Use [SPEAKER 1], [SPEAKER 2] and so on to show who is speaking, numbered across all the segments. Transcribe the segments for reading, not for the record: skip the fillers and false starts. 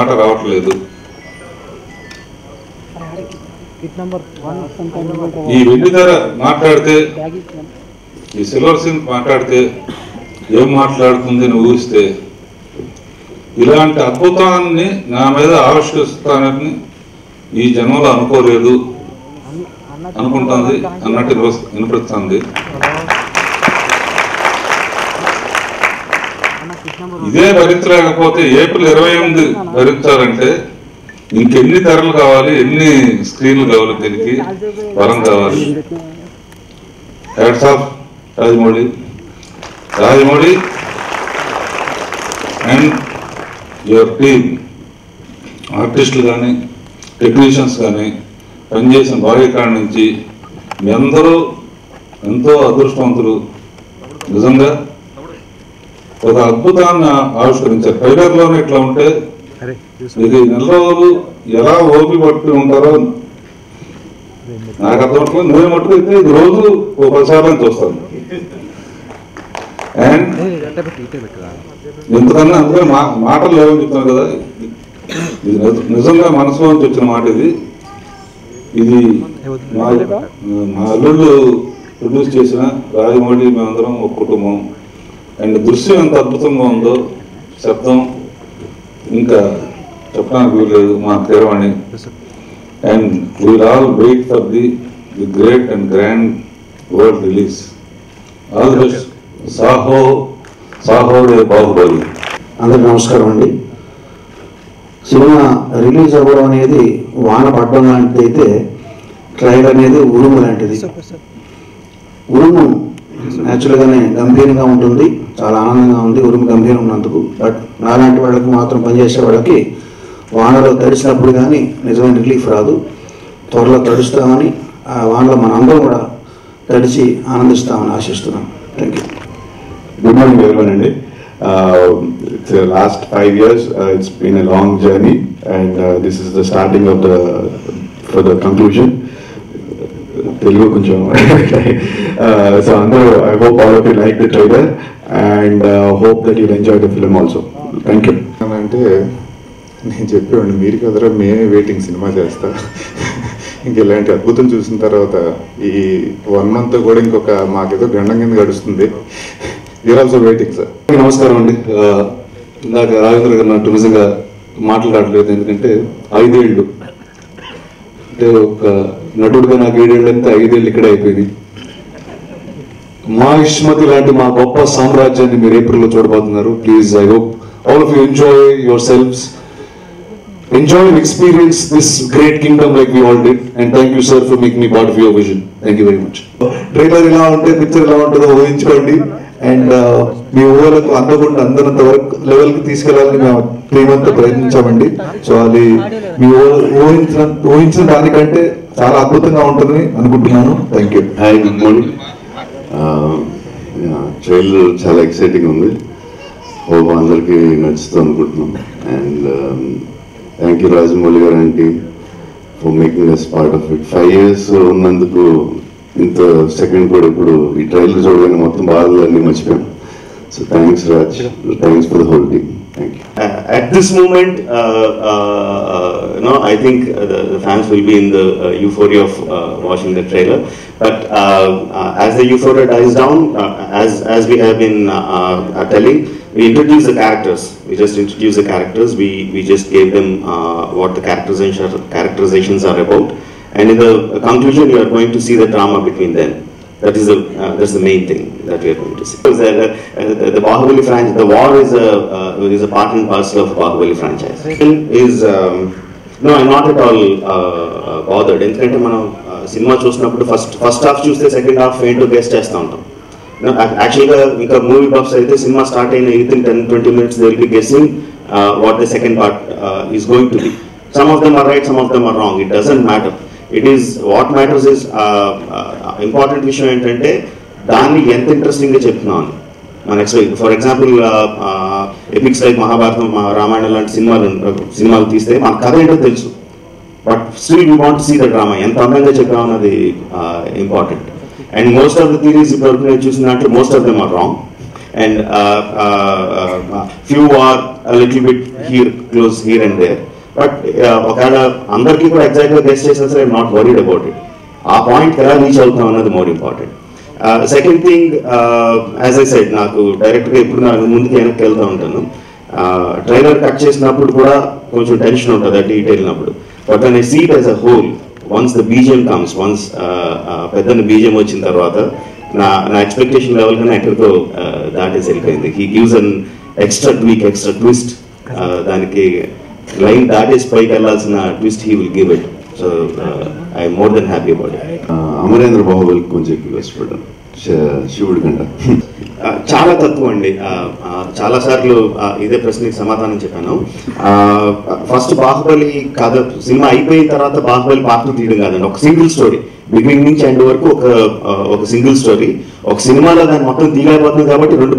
[SPEAKER 1] మాట రావట్లేదు. ఈ వెండిధర మాట్లాడితే, ఈ సిల్వర్ సింగ్ మాట్లాడితే ఏం మాట్లాడుతుంది అని ఊహిస్తే, ఇలాంటి అద్భుతాన్ని నా మీద ఆవిష్కరిస్తానని ఈ జన్మలో అనుకోలేదు అనుకుంటుంది అన్నట్టు వినిపిస్తుంది. ఇదే భరించలేకపోతే ఏప్రిల్ 28 భరించాలంటే ఇంకెన్ని ధరలు కావాలి, ఎన్ని స్క్రీన్లు కావాలి, దీనికి వరం కావాలి. Hats off Rajamouli and your team, ఆర్టిస్టులు కానీ టెక్నీషియన్స్ కానీ పనిచేసిన బాడీకాడ నుంచి మీ అందరూ ఎంతో అదృష్టవంతులు. నిజంగా ఒక అద్భుతాన్ని ఆవిష్కరించారు. ట్రైలర్లోనే ఇట్లా ఉంటే ఇది నెల రోజులు ఎలా ఓపి పట్టి ఉంటారో నాకు అర్థమవుతుంది. నువ్వే మట్టుకు అయితే ఇది రోజు ఓ 10 సార్లు చూస్తాను. అండ్ ఎందుకన్నా అందులో మాటలు లేవని చెప్తాను కదా, ఇది నిజంగా మనసులో నుంచి వచ్చిన మాట. ఇది మా అల్లుళ్ళు ప్రొడ్యూస్ చేసిన రాజమౌళి, మేమందరం ఒక కుటుంబం. అండ్ దృశ్యం ఎంత అద్భుతంగా ఉందో, శబ్దం ఇంకా చెప్పడానికి వీలేదు, మా Keeravani. And we'll all wait for the great and grand world release. All the best. సాహో రే బాహుబలి.
[SPEAKER 2] అందరికి నమస్కారం అండి. సినిమా రిలీజ్ అవ్వడం అనేది వాన పడడం లాంటిది అయితే, ట్రైలర్ అనేది ఉరుము లాంటిది. ఉరుము న్యాచురల్గానే గంభీరంగా ఉంటుంది, చాలా ఆనందంగా ఉంది ఉరుము గంభీరం ఉన్నందుకు. బట్ నాలాంటి వాళ్ళకి మాత్రం పనిచేసే వాళ్ళకి వానలో తడిసినప్పుడు కానీ నిజమైన రిలీఫ్ రాదు. త్వరలో తడుస్తామని, ఆ వానలో మన అందరం కూడా తడిచి ఆనందిస్తామని ఆశిస్తున్నాం. Thank you.
[SPEAKER 3] Good morning everyone అండి. It's the last 5 years. It's been a long journey and this is the starting of for the conclusion. Telugu koncham. So అందరూ, I hope all of you like the trailer and hope that you'll enjoy the film also. Thank you.
[SPEAKER 4] అంటే నేను చెప్పేవాడిని, మీరు కదరా మేమే waiting cinema చేస్తా. ఇంక ఇలాంటి అద్భుతం చూసిన తర్వాత ఈ 1 month కూడా ఇంకొక మాకేదో గండం కింద గడుస్తుంది. You're also waiting sir.
[SPEAKER 5] నమస్కారం అండి. ఇందాక రాజేంద్ర గారు నాకు నిజంగా మాట్లాడలేదు, ఎందుకంటే 5 ఏళ్ళు అంటే ఒక నటుడుగా నాకు 7 ఏళ్ళు అంతే, 5 ఏళ్ళు ఇక్కడే అయిపోయింది. మా ఇష్మతి లాంటి మా గొప్ప సామ్రాజ్యాన్ని మీరు ఏప్రిల్లో చూడబోతున్నారు. Please, I hope all of you enjoy your selves, enjoy and experience this great kingdom like we all did, and thank you sir for making me part of your vision. Thank you very much.
[SPEAKER 2] Trailer ఇలా ఉంటే picture ఎలా ఉంటుందో ఊహించుకోండి. And మీ ఊళ్ళకు అందనంత వరకు లెవెల్కి తీసుకెళ్ళాలని మేము ప్రేమంతా ప్రయత్నించామండి. సో అది మీ ఊహించిన దానికంటే చాలా అద్భుతంగా ఉంటుందని అనుకుంటున్నాను. Thank you.
[SPEAKER 3] Hi, good morning. Trailer చాలా ఎక్సైటింగ్ ఉంది. హోప్ అందరికీ నచ్చుతుంది అనుకుంటున్నాం. And thank you Rajamouli garu and team for making us part of it. 5 years ఉన్నందుకు ఇంత సెకండ్ కూడా ఇప్పుడు ఈ ట్రైలర్ చూడగానే మొత్తం బాధలన్నీ మర్చిపోయాం. So thanks Raj, thanks for the whole team. Thank you.
[SPEAKER 6] At this moment, I think the fans will be in the euphoria of watching the trailer. But as the euphoria dies down, as we have been telling, we introduce the characters. We just introduce the characters. We just gave them what the characterizations are about. And in the conclusion, you are going to see the drama between them. That's the main thing that we are going to see. The Bahubali franchise, the war is a part and parcel of Bahubali franchise. No, I'm not at all bothered. ఎందుకంటే మనం cinema చూసినప్పుడు first half చూస్తే second half ఏంటో guess చేస్తూ ఉంటాం. యాక్చువల్గా ఇంకా movie buffs అయితే సినిమా స్టార్ట్ అయిన 10-20 minutes they will be guessing what the second part is going to be. Some of them are right, some of them are wrong. It doesn't matter. It is what matters is important విషయం ఏంటంటే దాన్ని ఎంత ఇంట్రెస్టింగ్గా చెప్తున్నాను. మన expect for example epics like Mahabharatam, Ramayanam లాంటి సినిమాలు తీస్తే మన కథ ఏంటో తెలుసు, but still you want to see the drama. ఎంత అందంగా చెప్పామన్నది important. And most of the theories ఇప్పుడు నేను చూసిన దాంట్లో most of them are wrong and few are little bit here close here and there. But ఒకవేళ అందరికీ కూడా ఎగ్జాక్ట్గా గెస్ట్ చేసినా సరే I'm not worried about it. ఆ పాయింట్కి ఎలా రీచ్ అవుతాం అన్నది more important. Second thing, as I said, నాకు డైరెక్ట్గా ఎప్పుడు నాకు ముందుకు వెనక్కి వెళ్తూ ఉంటాను. ట్రైలర్ కట్ చేసినప్పుడు కూడా కొంచెం టెన్షన్ ఉంటుంది అటు ఇటు వెళ్ళినప్పుడు. But when I see it as a whole, once the BGM comes, once పెద్దని బీజిఎం వచ్చిన తర్వాత నా ఎక్స్పెక్టేషన్ లెవెల్ కన్నా ఎక్కడికో దాటేసి వెళ్ళిపోయింది. He gives an extra tweak, extra twist. దానికి లైన్ దాటేసి పైకి వెళ్ళాల్సిన twist he will give it. So I'm more than happy about it.
[SPEAKER 3] Amarendra బాహుబలికి కొంచెం ఎక్కువ ఇష్టపడ్డాను శివుడి కంట.
[SPEAKER 6] చాలా తక్కువ అండి. చాలా సార్లు ఇదే ప్రశ్నకి సమాధానం చెప్పాను. ఫస్ట్ బాహుబలి కథ సినిమా అయిపోయిన తర్వాత బాహుబలి పార్ట్ 2 తీయడం కాదండి, ఒక సింగిల్ స్టోరీ బిగినింగ్ నుంచి ఎండ్ వరకు ఒక సింగిల్ స్టోరీ. ఒక సినిమాలో దాన్ని మొత్తం తీయలేకపోతుంది కాబట్టి రెండు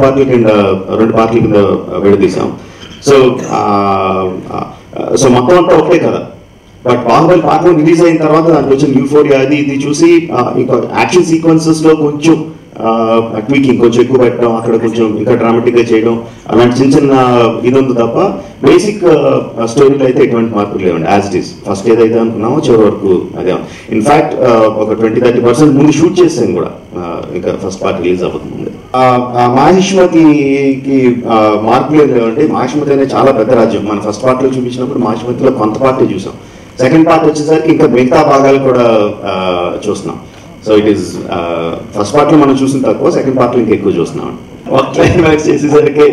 [SPEAKER 6] పార్ట్ల కింద విడదీసాం. సో మొత్తం అంతా ఒకటే కదా. బట్ బాహుబలి పార్ట్ 1 రిలీజ్ అయిన తర్వాత దానికి వచ్చిన యూఫోరియా అది ఇది చూసి ఇంకా యాక్షన్ సీక్వెన్సెస్ లో కొంచెం ట్వీకింగ్ కొంచెం ఎక్కువ పెట్టడం, అక్కడ కొంచెం ఇంకా డ్రామాటిక్ గా చేయడం, అలాంటి చిన్న చిన్న ఇది ఉంది తప్ప బేసిక్ స్టోరీలో అయితే ఎటువంటి మార్పులు లేవండి. యాజ్ ఇట్ ఈస్ ఫస్ట్ ఏదైతే అనుకున్నామో చివరి వరకు అదే. ఇన్ఫాక్ట్ ఒక 20-30% ముందు షూట్ చేసాను కూడా, ఇంకా ఫస్ట్ పార్ట్ రిలీజ్ అవ్వకముందు. మహిష్మతికి మార్పులు ఏం లేవండి. మహిష్మతి అనేది చాలా పెద్ద రాజ్యం. మనం ఫస్ట్ పార్ట్ లో చూపించినప్పుడు మహిష్మతిలో కొంత పార్టీ చూసాం. సెకండ్ పార్ట్ వచ్చేసరికి ఇంకా మిగతా భాగాలు కూడా చూస్తున్నాం. So it is first part లో మనం చూసిన తక్కువ, సెకండ్ పార్ట్ లో ఇంకా ఎక్కువ చూస్తున్నాం. ఒక క్లైమాక్స్ చేసేసరికి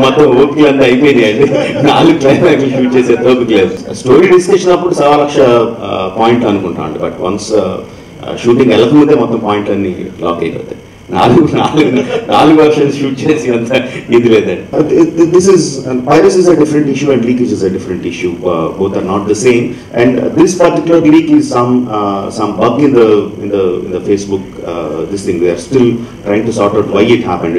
[SPEAKER 6] మొత్తం ఓపికలు అంతా అయిపోయినాయి అండి. 4 క్లైమాక్స్ షూట్ చేసే ఓపిక లేదు. స్టోరీ డిస్కషన్ అప్పుడు 1,00,000 పాయింట్లు అనుకుంటాం అండి. బట్ వన్స్ షూటింగ్ వెళ్ళకముందే మొత్తం పాయింట్లు అన్ని లాక్ అయిపోతాయి. 4 వర్షన్స్ షూట్ చేసి అంత ఇది లేదండి. This is piracy is a different issue and leakage is a different issue. Both are not the same. And this particular leak is some bug in the Facebook this thing. They are still trying to sort out why it happened.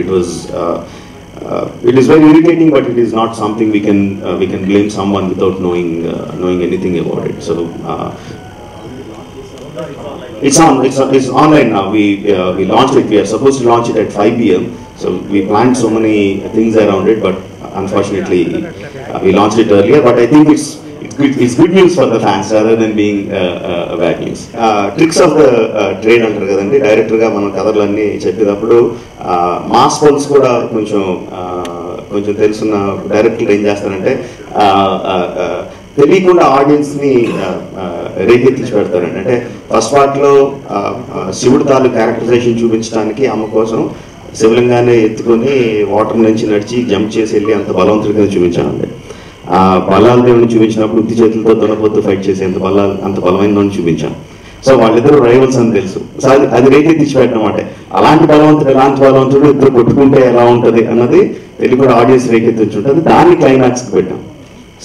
[SPEAKER 6] It is very irritating, but it is not something we can blame someone without knowing anything about it. So it's online now. We launched it. We are supposed to launch it at 5 p.m. So we planned so many things around it, but unfortunately we launched it earlier. But I think it's good news for the fans rather than being bad news. Tricks of the trade అంటారు కదండి. డైరెక్టర్గా మనం కథలన్నీ చెప్పేటప్పుడు mass pulse కూడా కొంచెం తెలుసున్న డైరెక్టర్లు ఏం చేస్తారంటే తెలియకుండా ఆడియన్స్ని రేకెత్తించి పెడతారండి. అంటే ఫస్ట్ పార్ట్లో శివుడు తాలూకు క్యారెక్టరైజేషన్ చూపించడానికి అమ్మ కోసం శివలింగాన్ని ఎత్తుకొని వాటర్ నుంచి నడిచి జంప్ చేసి వెళ్ళి అంత బలవంతుడిగా చూపించామండి. బలాల దేవుడిని చూపించినప్పుడు ఉత్తి చేతులతో దొనపోతూ ఫైట్ చేసి అంత బలమైన చూపించాం. సో వాళ్ళిద్దరు రైవల్స్ అని తెలుసు. సో అది రేకెత్తించి పెట్టడం అంటే అలాంటి బలవంతుడు ఇద్దరు కొట్టుకుంటే ఎలా ఉంటుంది అన్నది తెలుగు ఆడియన్స్ రేకెత్తించి ఉంటుంది. దాన్ని క్లైమాక్స్కి పెట్టాం.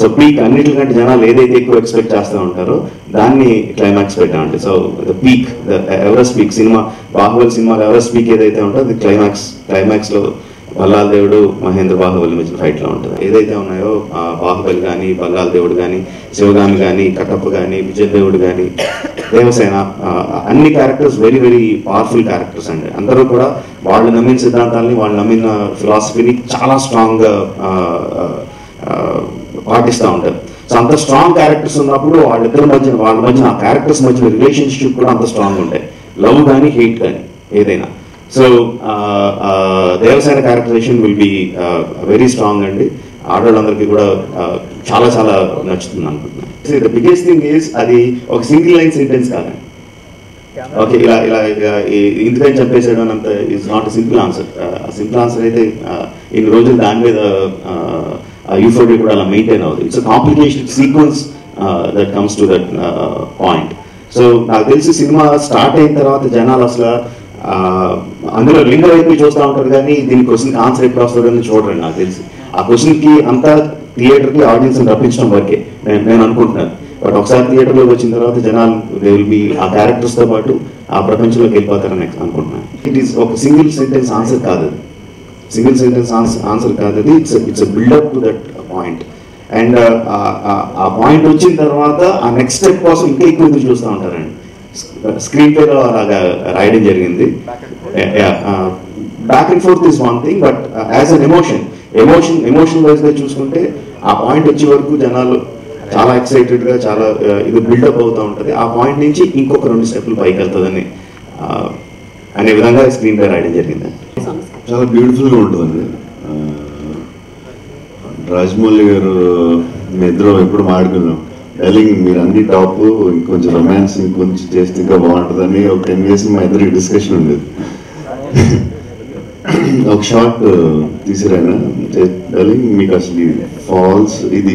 [SPEAKER 6] సో పీక్ అన్నిటికంటే జనాలు ఏదైతే ఎక్కువ ఎక్స్పెక్ట్ చేస్తూ ఉంటారో దాన్ని క్లైమాక్స్ పెట్టామండి. So the peak, the Everest peak cinema, Baahubali సినిమాలో ఎవరెస్ట్ పీక్ ఏదైతే ఉంటుందో అది క్లైమాక్స్లో బల్లాల దేవుడు మహేంద్ర బాహుబలి మధ్య ఫైట్లో ఉంటుంది. ఏదైతే ఉన్నాయో బాహుబలి కానీ, బల్లాల దేవుడు కానీ, శివగామి కానీ, కట్టప్ప కానీ, విజయదేవుడు కానీ, దేవసేన, అన్ని characters very very powerful characters అండి. అందరూ కూడా వాళ్ళు నమ్మిన సిద్ధాంతాలని, వాళ్ళు నమ్మిన ఫిలాసఫీని చాలా స్ట్రాంగ్గా పాటిస్తూ ఉంటారు. సో అంత స్ట్రాంగ్ క్యారెక్టర్స్ ఉన్నప్పుడు వాళ్ళ మధ్య ఆ క్యారెక్టర్స్ మధ్య రిలేషన్షిప్ కూడా అంత స్ట్రాంగ్ ఉంటాయి. లవ్ కానీ, హేట్ కానీ ఏదైనా. So Devasena characterization will be very strong అండి. ఆడవాళ్ళందరికీ కూడా చాలా చాలా నచ్చుతుంది అనుకుంటున్నాను. ద బిగ్గెస్ట్ థింగ్ ఈజ్ అది ఒక సింగిల్ లైన్ సెంటెన్స్ కాదండి. ఓకే, ఇలా ఇంతకని చంపేసాడు అనంత is not simple answer. Simple answer అయితే ఇన్ని రోజులు దాని మీద యూఫోరియా కూడా అలా మెయింటైన్ అవుతుంది. It's complicated sequence that comes to that point. So నాకు తెలిసి సినిమా స్టార్ట్ అయిన తర్వాత జనాలు అసలు అందులో లింగ వైపు చూస్తూ ఉంటారు కానీ దీని క్వశ్చన్కి ఆన్సర్ ఎప్పుడు వస్తుందని చూడరండి. నాకు తెలిసి ఆ క్వశ్చన్కి అంతా థియేటర్కి ఆడియన్స్ని రప్పించడం వరకే నేను అనుకుంటున్నాను. బట్ ఒకసారి థియేటర్లోకి వచ్చిన తర్వాత జనాలు దే విల్ బి ఆ క్యారెక్టర్స్తో పాటు ఆ ప్రపంచంలోకి వెళ్ళిపోతారని అనుకుంటున్నాను. ఇట్ ఈస్ ఒక సింగిల్ సెంటెన్స్ ఆన్సర్ కాదు, సింగిల్ సెంటెన్స్ ఆన్సర్ కాదు అది. It's build up to that point. And ఆ పాయింట్ వచ్చిన తర్వాత ఆ నెక్స్ట్ స్టెప్ కోసం ఇంకా ఎక్కువ ఎదురు చూస్తూ ఉంటారండి. స్క్రీన్ ప్లేలో అలాగా రాయడం జరిగింది. Back and fourth is one thing, but as an emotion వైజ్గా చూసుకుంటే ఆ పాయింట్ వచ్చే వరకు జనాలు చాలా ఎక్సైటెడ్గా చాలా ఇది బిల్డప్ అవుతూ ఉంటుంది. ఆ పాయింట్ నుంచి ఇంకొక 2 స్టెప్లు పైకి వెళ్తుందని అనే విధంగా స్క్రీన్ పై రాయడం జరిగింది.
[SPEAKER 3] చాలా బ్యూటిఫుల్గా ఉంటుందండి. రాజమౌళి గారు మీ ఇద్దరం ఎప్పుడు మాట్లాడుకున్నాం, డార్లింగ్ మీరు అన్ని టాప్, ఇంకొంచెం రొమాన్స్ ఇంకొంచెం చేస్తే ఇంకా బాగుంటుందని ఒక 10 years మా ఇద్దరికి డిస్కషన్ ఉండేది. ఒక షార్ట్ తీసిరాయన, డార్లింగ్ మీకు అసలు ఫాల్స్ ఇది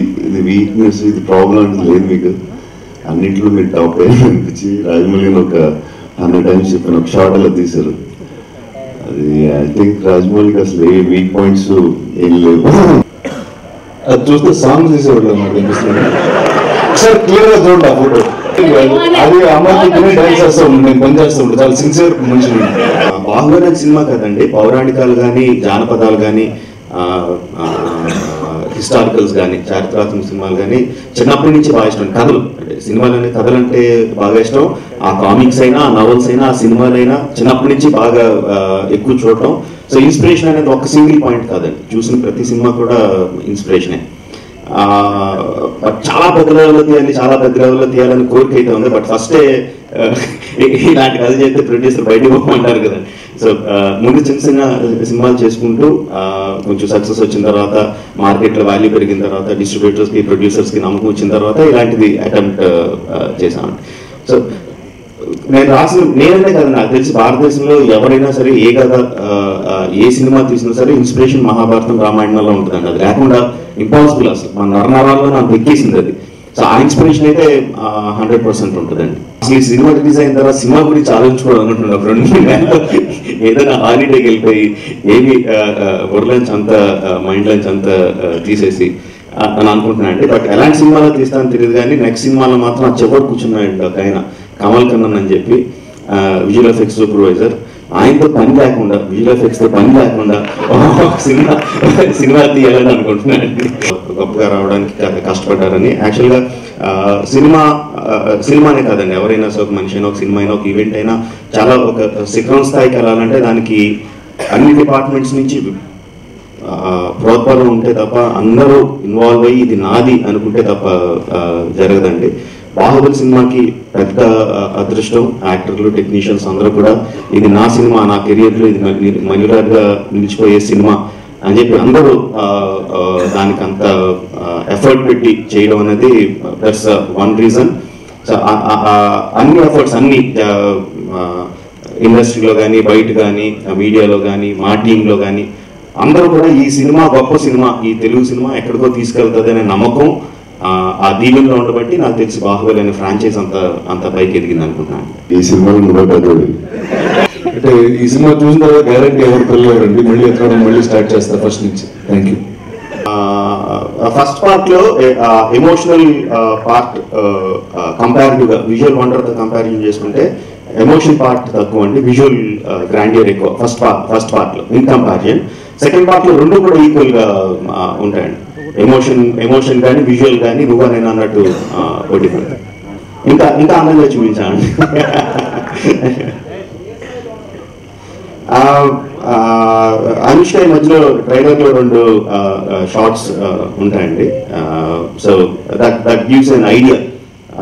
[SPEAKER 3] వీక్నెస్ ఇది ప్రాబ్లం అంటే లేదు, మీకు అన్నింటిలో మీరు టాప్ అనిపించి రాజమౌళి గారు ఒక 100 times చెప్పిన ఒక షార్ట్ అలా తీశారు. అది ఐ థింక్ రాజమౌళికి అసలు ఏ వీక్ పాయింట్స్ ఏం లేవు.
[SPEAKER 5] అది చూస్తే సాంగ్స్ తీసేవాళ్ళు నాకు అనిపిస్తుంది. సార్ క్లియర్ గా చూడండి ఆ ఫోటో, అది అమర్ని డాన్స్ చేస్తూ ఉంటాను, నేను పని చేస్తూ ఉంటాను, చాలా సిన్సియర్ మనిషి.
[SPEAKER 6] బాహుబలి సినిమా కదండి, పౌరాణికాలు కానీ జానపదాలు కానీ హిస్టారికల్స్ కానీ చారిత్రాత్మక సినిమాలు కానీ చిన్నప్పటి నుంచి బాగా ఇష్టం. కథలు అంటే సినిమాలు కథలు అంటే బాగా ఇష్టం. ఆ కామిక్స్ అయినా ఆ నవల్స్ అయినా ఆ సినిమాలైనా చిన్నప్పటి నుంచి బాగా ఎక్కువ చూడటం. సో ఇన్స్పిరేషన్ అనేది ఒక సింగిల్ పాయింట్ కాదండి, చూసిన ప్రతి సినిమా కూడా ఇన్స్పిరేషనే. చాలా పెద్ద లెవెల్లో తీయాలి, చాలా పెద్ద లెవెల్లో తీయాలని కోరిక అయితే ఉంది. బట్ ఫస్టే ఇలాంటి కథ చేస్తే ప్రొడ్యూసర్ బయటకు పోమంటారు కదండి. సో ముందు చిన్న చిన్న సినిమాలు చేసుకుంటూ కొంచెం సక్సెస్ వచ్చిన తర్వాత, మార్కెట్లో వాల్యూ పెరిగిన తర్వాత, డిస్ట్రిబ్యూటర్స్కి ప్రొడ్యూసర్స్కి నమ్మకం వచ్చిన తర్వాత ఇలాంటిది అటెంప్ట్ చేశామండి. సో నేను నేననే కదా, నాకు తెలిసి భారతదేశంలో ఎవరైనా సరే ఏ కథ ఏ సినిమా తీసినా సరే ఇన్స్పిరేషన్ మహాభారతం రామాయణంలో ఉంటుందండి. అది లేకుండా ఇంపాసిబుల్, అసలు మన నరనరాల్లో నాకు ఎక్కేసింది అది. సో ఆ ఇన్స్పిరేషన్ అయితే 100% ఉంటుందండి. అసలు ఈ సినిమా రిలీజ్ అయిన తర్వాత సినిమా గురించి ఆలోచించుకోవడం అనుకుంటున్నాను. 2 నెలలు ఏదైనా హాలిడేకి వెళ్ళిపోయి ఏమి బుర్రలోంచి అంతా మైండ్లోంచి అంతా తీసేసి అని అనుకుంటున్నాను అండి. బట్ ఎలాంటి సినిమాలో తీస్తానని తెలియదు కానీ నెక్స్ట్ సినిమాలో మాత్రం ఆ చివరి కూర్చున్నాయండి ఒక ఆయన, కమల్ కన్నన్ అని చెప్పి, విజువల్ ఎఫెక్ట్స్ సూపర్వైజర్. ఆయనతో పని లేకుండా, విజువల్ ఎఫెక్ట్స్తో పని లేకుండా సినిమా తీయాలని అనుకుంటున్నానండి. గొప్పగా రావడానికి కష్టపడ్డారని. యాక్చువల్గా సినిమానే కాదండి, ఎవరైనా ఒక మనిషి అయినా, ఒక సినిమా అయినా, ఒక ఈవెంట్ అయినా చాలా ఒక శిఖరం స్థాయికి వెళ్ళాలంటే దానికి అన్ని డిపార్ట్మెంట్స్ నుంచి ప్రోత్సాహం ఉంటే తప్ప, అందరూ ఇన్వాల్వ్ అయ్యి ఇది నాది అనుకుంటే తప్ప జరగదండి. బాహుబలి సినిమాకి పెద్ద అదృష్టం, యాక్టర్లు టెక్నీషియన్స్ అందరూ కూడా ఇది నా సినిమా, నా కెరియర్లో ఇది మయూరాగా నిలిచిపోయే సినిమా అని చెప్పి అందరూ దానికి అంత ఎఫర్ట్ పెట్టి చేయడం అనేది దట్స్ వన్ రీజన్. సో అన్ని ఎఫర్ట్స్ అన్ని ఇండస్ట్రీలో కానీ, బయట కానీ, మీడియాలో కానీ, మా టీంలో కానీ అందరూ కూడా ఈ సినిమా గొప్ప సినిమా, ఈ తెలుగు సినిమా ఎక్కడికో తీసుకెళ్తుంది అనే నమ్మకం ఆ దీవెనలో ఉండబట్టి నాకు తెలిసి బాహుబలి అనే ఫ్రాంచైజ్ అంత పైకి ఎదిగింది అనుకుంటున్నాను.
[SPEAKER 3] ఈ సినిమాలో
[SPEAKER 5] అంటే ఈ సినిమా చూసిన తర్వాత గ్యారంటీ ఎవరు పిల్లలండి, మళ్ళీ ఎక్కడ మళ్ళీ స్టార్ట్ చేస్తారు ఫస్ట్ నుంచి. Thank you.
[SPEAKER 6] ఫస్ట్ పార్ట్ లో ఎమోషనల్ పార్ట్ కంపారిటివ్ గా విజువల్ వండర్ తో కంపారిజన్ చేసుకుంటే ఎమోషన్ పార్ట్ తక్కువ అండి, విజువల్ గ్రాండియర్ ఎక్కువ ఫస్ట్ పార్ట్ లో ఇన్ కంపారిజన్. సెకండ్ పార్ట్ లో రెండు కూడా ఈక్వల్ గా ఉంటాయండి. ఎమోషన్ కానీ విజువల్ కానీ నువ్వు నేను అన్నట్టు ఒకటి ఇంకా అందంగా చూపించాను. అనుష్క ఈ మధ్యలో ట్రైలర్ లో 2 షార్ట్స్ ఉంటాయండి. So that gives an idea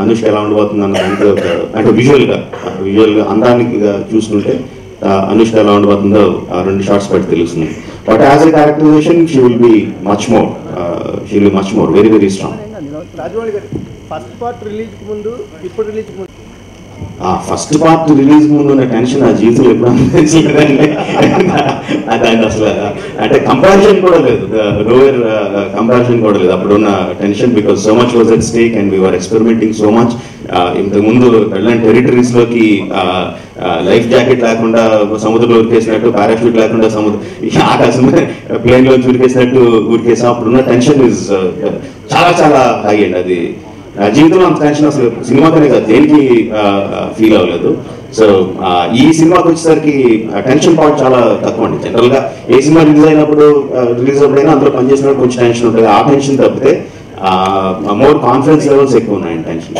[SPEAKER 6] Anushka ఎలా ఉండబోతుంది అన్న దాంట్లో అంటే విజువల్ గా అందానికి చూసుకుంటే అనుష్క ఎలా ఉండబోతుందో 2 షార్ట్స్ బట్టి తెలుస్తుంది. But as a characterization she will be much more very very strong.
[SPEAKER 7] Rajamouli garu first part release ముందు ఇప్పుడు రిలీజ్ ముందు
[SPEAKER 6] ఫస్ట్ పార్ట్ రిలీజ్ ముందు ఉన్న టెన్షన్ ఆ జీవితంలో ఎప్పుడు అనిపించలేదండి. దాన్ని అసలు అంటే కంపారిజన్ కూడా లేదు, లోయర్ కంపారిజన్ కూడా లేదు అప్పుడున్న tension. Because so much was at stake and we're experimenting so much. ఇంతకుముందు టెరిటరీస్ లోకి లైఫ్ జాకెట్ లేకుండా సముద్రంలో ఉరికేసినట్టు, పారాషూట్ లేకుండా ఆకాశం ప్లేన్ లో ఉరికేసినట్టు ఉరికేసాం. అప్పుడున్న టెన్షన్ ఇస్ చాలా చాలా హై అండి. అది జీవితంలో అంత టెన్షన్ అసలు సినిమాతోనే కాదు దేనికి ఫీల్ అవ్వలేదు. సో ఈ సినిమాకి వచ్చేసరికి టెన్షన్ పార్ట్ చాలా తక్కువ అండి. జనరల్ గా ఏ సినిమా రిలీజ్ అయినప్పుడైనా అందులో పనిచేసినప్పుడు కొంచెం టెన్షన్ ఉంటుంది. ఆ టెన్షన్ తప్పితే మోర్ కాన్ఫిడెన్స్ లెవెల్స్ ఎక్కువ ఉన్నాయండి టెన్షన్.